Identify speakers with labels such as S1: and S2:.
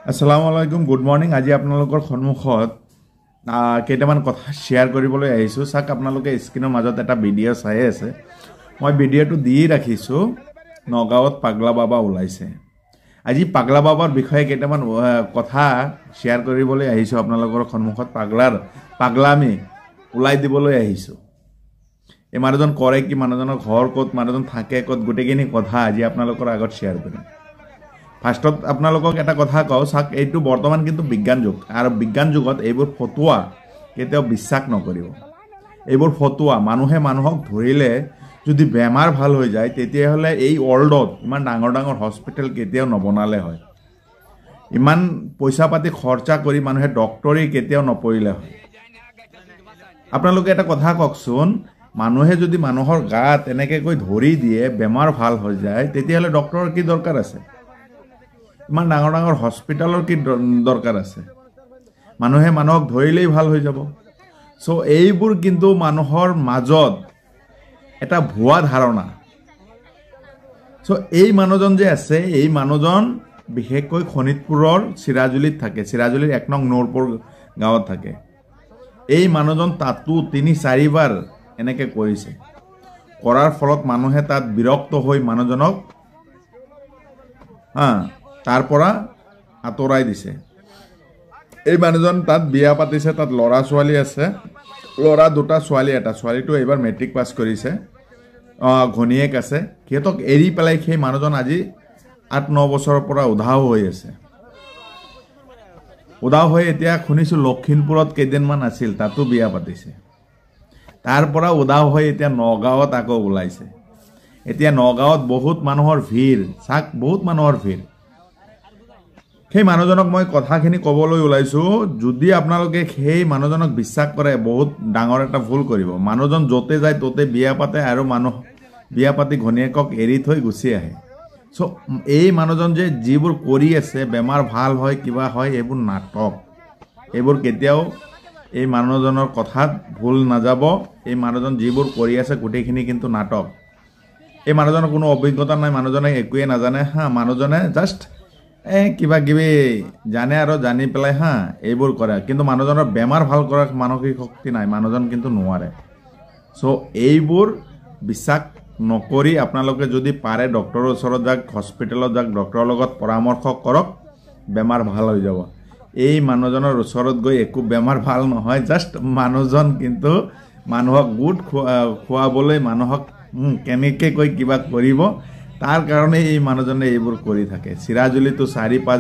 S1: আসসালামু আলাইকুম, good morning. আজি আপোনালোকৰ সন্মুখত কেইটামান কথা শ্বেয়াৰ কৰিবলৈ আহিছোঁ। চাওক, আপোনালোকে স্ক্ৰীনৰ মাজত এটা ভিডিঅ' চাই আছে। মই ভিডিঅ'টো দি ৰাখিছোঁ। নগাঁৱত পাগলা বাবা ওলাইছে। আজি পাগলা বাবাৰ বিষয়ে কেইটামান কথা শ্বেয়াৰ কৰিবলৈ আহিছোঁ আপোনালোকৰ সন্মুখত। পাগলামি ওলাই দিবলৈ আহিছোঁ। এই মানুহজন কৰে কি, মানুহজনৰ ঘৰ ক'ত, মানুহজন থাকে ক'ত, গোটেইখিনি কথা আজি আপোনালোকৰ আগত শ্বেয়াৰ কৰিম। ফাৰ্ষ্টত আপোনালোকক এটা কথা কওঁ, চাওক, এইটো বৰ্তমান কিন্তু বিজ্ঞান যুগ, আৰু বিজ্ঞান যুগত এইবোৰ ফটুৱা কেতিয়াও বিশ্বাস নকৰিব। এইবোৰ ফটুৱা। মানুহে মানুহক ধৰিলে যদি বেমাৰ ভাল হৈ যায়, তেতিয়াহ'লে এই ৱৰ্ল্ডত ইমান ডাঙৰ ডাঙৰ হস্পিটেল কেতিয়াও নবনালে হয়। ইমান পইচা পাতি খৰচা কৰি মানুহে ডক্টৰী কেতিয়াও নপৰিলে হয়। আপোনালোকে এটা কথা কওকচোন, মানুহে যদি মানুহৰ গাত এনেকৈ ধৰি দিয়ে বেমাৰ ভাল হৈ যায়, তেতিয়াহ'লে ডক্টৰৰ কি দৰকাৰ আছে? ইমান ডাঙৰ ডাঙৰ হস্পিটেলৰ কি দৰকাৰ আছে? মানুহে মানুহক ধৰিলেই ভাল হৈ যাব। চ' এইবোৰ কিন্তু মানুহৰ মাজত এটা ভুৱা ধাৰণা। চ' এই মানুহজন যে আছে, এই মানুহজন বিশেষকৈ শোণিতপুৰৰ চিৰাজুলিত থাকে। চিৰাজুলিৰ 1 নং নৌৰপুৰ গাঁৱত থাকে। এই মানুহজন তাতো 3-4 বাৰ এনেকৈ কৰিছে। কৰাৰ ফলত মানুহে তাত বিৰক্ত হৈ মানুহজনক তাৰ পৰা আঁতৰাই দিছে। এই মানুহজন তাত বিয়া পাতিছে, তাত ল'ৰা ছোৱালী আছে, ল'ৰা 2টা, ছোৱালী 1টা। ছোৱালীটো এইবাৰ মেট্ৰিক পাছ কৰিছে। ঘনীয়েক আছে। সিহঁতক এৰি পেলাই সেই মানুহজন আজি 8-9 বছৰৰ পৰা উধাও হৈ আছে। উধাও হৈ এতিয়া শুনিছোঁ লখিমপুৰত কেইদিনমান আছিল, তাতো বিয়া পাতিছে। তাৰ পৰা উধাও হৈ এতিয়া নগাঁৱত আকৌ ওলাইছে। এতিয়া নগাঁৱত বহুত মানুহৰ ভিৰ, চাওক, বহুত মানুহৰ ভিৰ। সেই মানুহজনক মই কথাখিনি ক'বলৈ ওলাইছোঁ, যদি আপোনালোকে সেই মানুহজনক বিশ্বাস কৰে, বহুত ডাঙৰ এটা ভুল কৰিব। মানুহজন য'তে যায় ত'তে বিয়া পাতে, আৰু বিয়া পাতি ঘনীয়েকক এৰি থৈ গুচি আহে। চ' এই মানুহজন যে যিবোৰ কৰি আছে, বেমাৰ ভাল হয়, কিবা হয়, এইবোৰ নাটক। এইবোৰ কেতিয়াও এই মানুহজনৰ কথাত ভুল নাযাব। এই মানুহজন যিবোৰ কৰি আছে গোটেইখিনি কিন্তু নাটক। এই মানুহজনৰ কোনো অভিজ্ঞতা নাই, মানুহজনে একোৱে নাজানে। মানুহজনে জাষ্ট কিবা কিবি জানে, আৰু জানি পেলাই এইবোৰ কৰে। কিন্তু মানুহজনৰ বেমাৰ ভাল কৰাৰ মানসিক শক্তি নাই, মানুহজন কিন্তু নোৱাৰে। চ' এইবোৰ বিশ্বাস নকৰি আপোনালোকে যদি পাৰে ডক্টৰৰ ওচৰত যাওক, হস্পিটেলত যাওক, ডক্টৰৰ লগত পৰামৰ্শ কৰক, বেমাৰ ভাল হৈ যাব। এই মানুহজনৰ ওচৰত গৈ একো বেমাৰ ভাল নহয়। জাষ্ট মানুহজন কিন্তু মানুহক গোট খুৱাবলৈ, মানুহক কেনেকৈ কিবা কৰিব, তাৰ কাৰণে এই মানুহজনে এইবোৰ কৰি থাকে। চিৰাজুলিতো 4-5